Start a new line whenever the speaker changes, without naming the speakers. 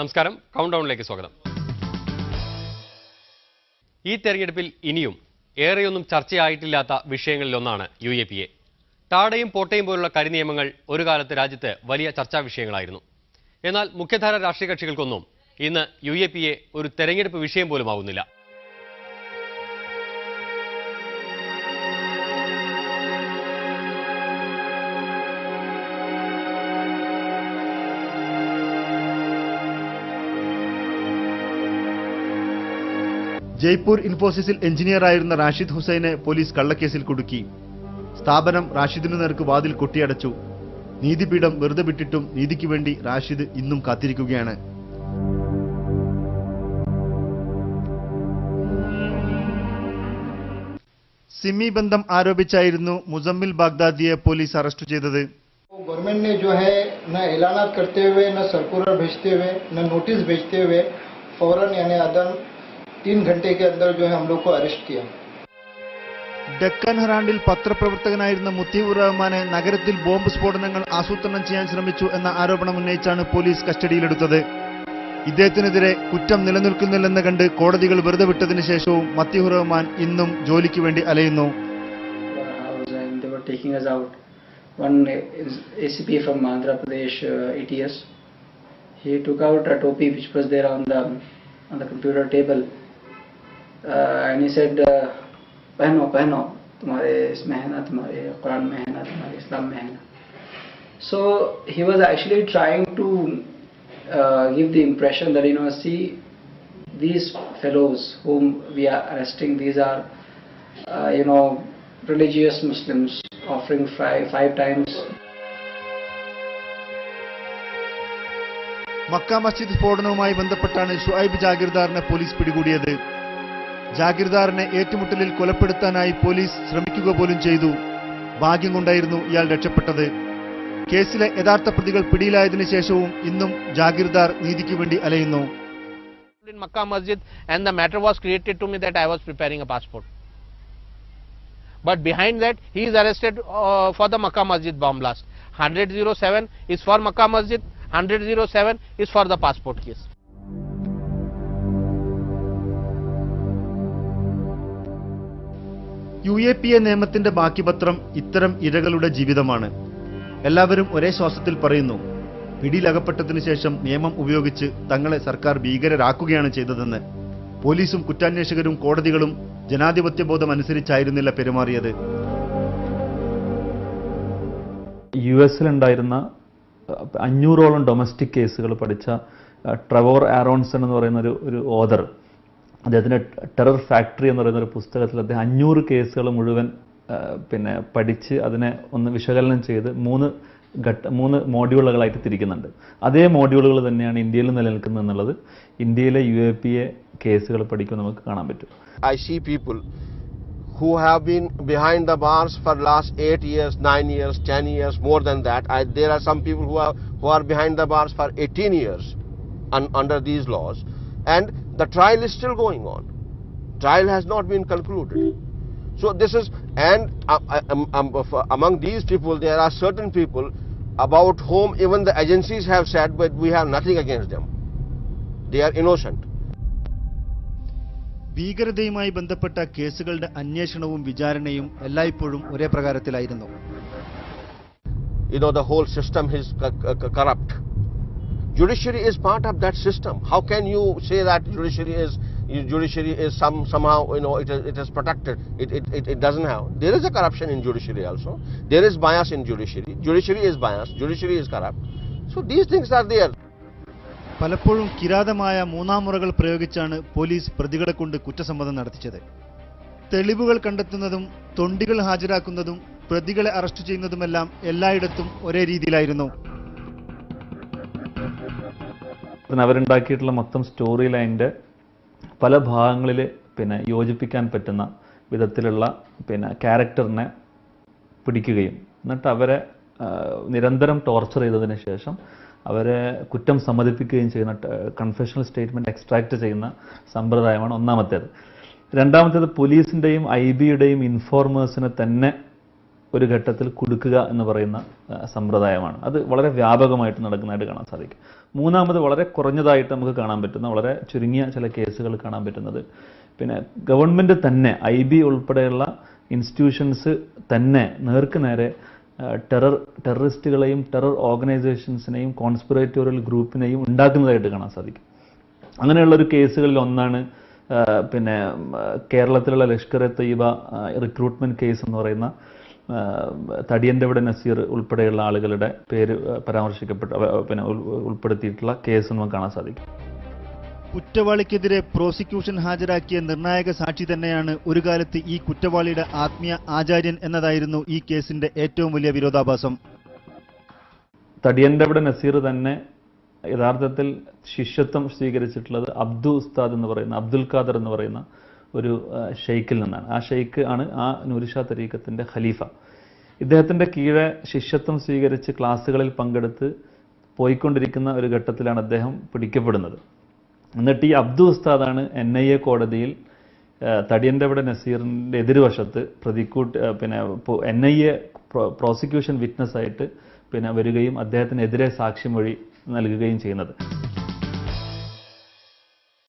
നമസ്കാരം, കൗണ്ട് ഡൗണിലേക്ക് സ്വാഗതം. ഈ തെരഞ്ഞെടുപ്പിൽ ഇനിയും ഏറെയൊന്നും ചർച്ചയായിട്ടില്ലാത്ത വിഷയങ്ങളിലൊന്നാണ് UAPA. ടാഡയും പോട്ടയും പോലുള്ള കരിനിയമങ്ങൾ ഒരു കാലത്ത് രാജ്യത്ത് വലിയ ചർച്ചാ വിഷയങ്ങളായിരുന്നു. എന്നാൽ മുഖ്യധാര രാഷ്ട്രീയ കക്ഷികൾക്കൊന്നും ഇന്ന് UAPA ഒരു തെരഞ്ഞെടുപ്പ് വിഷയം പോലും ആവുന്നില്ല.
ജയ്പൂർ ഇൻഫോസിസിൽ എഞ്ചിനീയറായിരുന്ന റാഷിദ് ഹുസൈനെ പോലീസ് കള്ളക്കേസിൽ കുടുക്കി. സ്ഥാപനം റാഷിദിനു നേർക്ക് വാതിൽ കൊട്ടിയടച്ചു. നീതിപീഠം വെറുതെ വിട്ടിട്ടും നീതിക്ക് വേണ്ടി റാഷിദ് ഇന്നും കാത്തിരിക്കുകയാണ്. സിമി ബന്ധം ആരോപിച്ചായിരുന്നു മുസമ്മിൽ ബാഗ്ദാദിയെ പോലീസ് അറസ്റ്റ് ചെയ്തത്.
गवर्नमेंट ने जो है न ऐलानात करते हुए, न सर्कुलर भेजते हुए, न नोटिस भेजते हुए फौरन यानी अदन 3 घंटे के अंदर जो है हम लोग को अरेस्ट किया.
ഡെക്കൻ ഹെറാൾഡിൽ പത്രപ്രവർത്തകനായിരുന്ന മുത്തീഉർ റഹ്മാനെ നഗരത്തിൽ ബോംബ് സ്ഫോടനങ്ങൾ ആസൂത്രണം ചെയ്യാൻ ശ്രമിച്ചു എന്ന ആരോപണം ഉന്നയിച്ചാണ് പോലീസ് കസ്റ്റഡിയിലെടുത്തത്. ഇദ്ദേഹത്തിനെതിരെ കുറ്റം നിലനിൽക്കുന്നില്ലെന്ന് കണ്ട് കോടതികൾ വെറുതെ വിട്ടതിന് ശേഷവും മുത്തീഉർ റഹ്മാൻ ഇന്നും ജോലിക്ക് വേണ്ടി അലയുന്നു.
One ACP from Andhra Pradesh ATS, he took out a topi which was there on the computer table, and he said, "Pehno, pehno, tumhare isme hai na, tumhare Quran mein hai na, tumhare Islam mein hai na." So he was actually trying to give the impression that, see, these fellows whom we are arresting, these are religious Muslims offering five times.
Mecca Masjid സ്ഫോടനവുമായി ബന്ധപ്പെട്ടാണ് Shoaib ജാഗിർദാറിനെ police പിടികൂടിയത്. ജാഗിർദാറിനെ ഏറ്റുമുട്ടലിൽ കൊലപ്പെടുത്താനായി police ശ്രമിക്കുക പോലും ചെയ്തു. ഭാഗ്യം കൊണ്ടായിരുന്നു ഇയാൾ രക്ഷപ്പെട്ടത്. കേസിലെ യഥാർത്ഥ പ്രതികൾ പിടിയിലായതിനു ശേഷവും ഇന്നും ജാഗിർദാർ നീതിക്ക് വേണ്ടി അലയുന്നു.
In Makkah Masjid, and the matter was created to me that I was preparing a passport. But behind that, he is arrested for the Makkah Masjid bomb blast. 100-07 is for Makkah Masjid, 100-07 is for the passport case.
UAPA നിയമത്തിന്റെ ബാക്കിപത്രം ഇത്തരം ഇരകളുടെ ജീവിതമാണ്. എല്ലാവരും ഒരേ ശ്വാസത്തിൽ പറയുന്നു, പിടിയിലകപ്പെട്ടതിനു ശേഷം നിയമം ഉപയോഗിച്ച് തങ്ങളെ സർക്കാർ ഭീകരരാക്കുകയാണ് ചെയ്തതെന്ന്. പോലീസും കുറ്റാന്വേഷകരും കോടതികളും ജനാധിപത്യബോധം അനുസരിച്ചായിരുന്നില്ല പെരുമാറിയത്.
US-ലുണ്ടായിരുന്ന 500ഓളം ഡൊമസ്റ്റിക് കേസുകൾ പഠിച്ച ട്രെവോർ ആരോൺസൺ എന്ന് പറയുന്ന ഒരു ഓഥർ, അദ്ദേഹത്തിൻ്റെ ടെറർ ഫാക്ടറി എന്ന് പറയുന്ന ഒരു പുസ്തകത്തിൽ അദ്ദേഹം 500 കേസുകൾ മുഴുവൻ പഠിച്ച് അതിനെ ഒന്ന് വിശകലനം ചെയ്ത് 3 മോഡ്യൂളുകളായിട്ട് തിരിക്കുന്നുണ്ട്. അതേ മോഡ്യൂളുകൾ തന്നെയാണ് ഇന്ത്യയിൽ നിലനിൽക്കുന്നത് എന്നുള്ളത് ഇന്ത്യയിലെ UAPA കേസുകൾ പഠിക്കുമ്പോൾ നമുക്ക് കാണാൻ പറ്റും.
I see people who have been behind the bars for last 8 years, 9 years, 10 years, more than that. There are some people who are behind the bars for 18 years under these laws, and the trial is still going on. Trial has not been concluded. So this is, and among these people there are certain people about whom even the agencies have said, but we have nothing against them. They are innocent.
ഭീകരതയുമായി ബന്ധപ്പെട്ട കേസുകളുടെ അന്വേഷണവും വിചാരണയും എല്ലായ്പ്പോഴും ഒരേ പ്രകാരത്തിലായിരുന്നു.
The whole system is corrupt. Judiciary is part of that system. How can you say that judiciary is somehow it is protected? It doesn't have. There is a corruption in judiciary also. There is bias in judiciary. Judiciary is biased. Judiciary is corrupt. So these things are there.
പലപ്പോഴും കിരാതമായ മൂന്നാം മുറകൾ പ്രയോഗിച്ചാണ് police പ്രതികളെ കൊണ്ട് കുറ്റസമ്മതം നടത്തിച്ചത്. തെളിവുകൾ കണ്ടെത്തുന്നതും തൊണ്ടികൾ ഹാജരാക്കുന്നതും പ്രതികളെ arrest ചെയ്യുന്നതുമെല്ലാം എല്ലായിടത്തും ഒരേ രീതിയിലായിരുന്നു.
അവരുണ്ടാക്കിയിട്ടുള്ള മൊത്തം സ്റ്റോറി ലൈനിൻ്റെ പല ഭാഗങ്ങളിൽ യോജിപ്പിക്കാൻ പറ്റുന്ന വിധത്തിലുള്ള ക്യാരക്ടറിനെ പിടിക്കുകയും എന്നിട്ട് അവരെ നിരന്തരം ടോർച്ചർ ചെയ്തതിന് ശേഷം അവരെ കുറ്റം സമ്മതിപ്പിക്കുകയും ചെയ്യുന്ന കൺഫെഷണൽ സ്റ്റേറ്റ്മെൻറ്റ് എക്സ്ട്രാക്ട് ചെയ്യുന്ന സമ്പ്രദായമാണ് ഒന്നാമത്തേത്. രണ്ടാമത്തേത് പോലീസിൻ്റെയും IBയുടെയും ഇൻഫോർമേഴ്സിനെ തന്നെ ഒരു ഘട്ടത്തിൽ കുടുക്കുക എന്ന് പറയുന്ന സമ്പ്രദായമാണ്. അത് വളരെ വ്യാപകമായിട്ട് നടക്കുന്നതായിട്ട് കാണാൻ സാധിക്കും. മൂന്നാമത് വളരെ കുറഞ്ഞതായിട്ട് നമുക്ക് കാണാൻ പറ്റുന്ന, വളരെ ചുരുങ്ങിയ ചില കേസുകൾ കാണാൻ പറ്റുന്നത്, പിന്നെ ഗവൺമെൻറ് തന്നെ IB ഉൾപ്പെടെയുള്ള ഇൻസ്റ്റിറ്റ്യൂഷൻസ് തന്നെ നേർക്ക് നേരെ ടെററിസ്റ്റുകളെയും ടെറർ ഓർഗനൈസേഷൻസിനെയും കോൺസ്പിറേറ്റോറിയൽ ഗ്രൂപ്പിനെയും ഉണ്ടാക്കുന്നതായിട്ട് കാണാൻ സാധിക്കും. അങ്ങനെയുള്ളൊരു കേസുകളിൽ ഒന്നാണ് പിന്നെ കേരളത്തിലുള്ള Lashkar A Taiba recruitment case എന്ന് പറയുന്ന തടിയൻ്റെവിടെ നസീർ ഉൾപ്പെടെയുള്ള ആളുകളുടെ പേര് പരാമർശിക്കപ്പെട്ട പിന്നെ ഉൾപ്പെടുത്തിയിട്ടുള്ള കേസ് നമുക്ക് കാണാൻ സാധിക്കും.
കുറ്റവാളിക്കെതിരെ പ്രോസിക്യൂഷൻ ഹാജരാക്കിയ നിർണായക സാക്ഷി തന്നെയാണ് ഒരു കാലത്ത് ഈ കുറ്റവാളിയുടെ ആത്മീയ ആചാര്യൻ എന്നതായിരുന്നു ഈ കേസിന്റെ ഏറ്റവും വലിയ വിരോധാഭാസം.
തടിയൻ്റെവിടെ നസീർ തന്നെ യഥാർത്ഥത്തിൽ ശിഷ്യത്വം സ്വീകരിച്ചിട്ടുള്ളത് അബ്ദു ഉസ്താദ് എന്ന് പറയുന്ന, അബ്ദുൽ ഖാദർ എന്ന് പറയുന്ന ഒരു ഷെയ്ഖിൽ നിന്നാണ്. ആ ഷെയ്ഖ് ആണ് ആ നൂർഷാ തരീഖത്തിൻ്റെ ഖലീഫ. ഇദ്ദേഹത്തിൻ്റെ കീഴെ ശിഷ്യത്വം സ്വീകരിച്ച് ക്ലാസ്സുകളിൽ പങ്കെടുത്ത് പോയിക്കൊണ്ടിരിക്കുന്ന ഒരു ഘട്ടത്തിലാണ് അദ്ദേഹം പിടിക്കപ്പെടുന്നത്. എന്നിട്ട് ഈ അബ്ദു ഉസ്താദാണ് NIA കോടതിയിൽ തടിയൻ്റെവിടെ നസീറിൻ്റെ എതിർവശത്ത് പിന്നെ NIA പ്രോസിക്യൂഷൻ വിറ്റ്നസ് ആയിട്ട് പിന്നെ വരികയും അദ്ദേഹത്തിനെതിരെ സാക്ഷിമൊഴി നൽകുകയും ചെയ്യുന്നത്.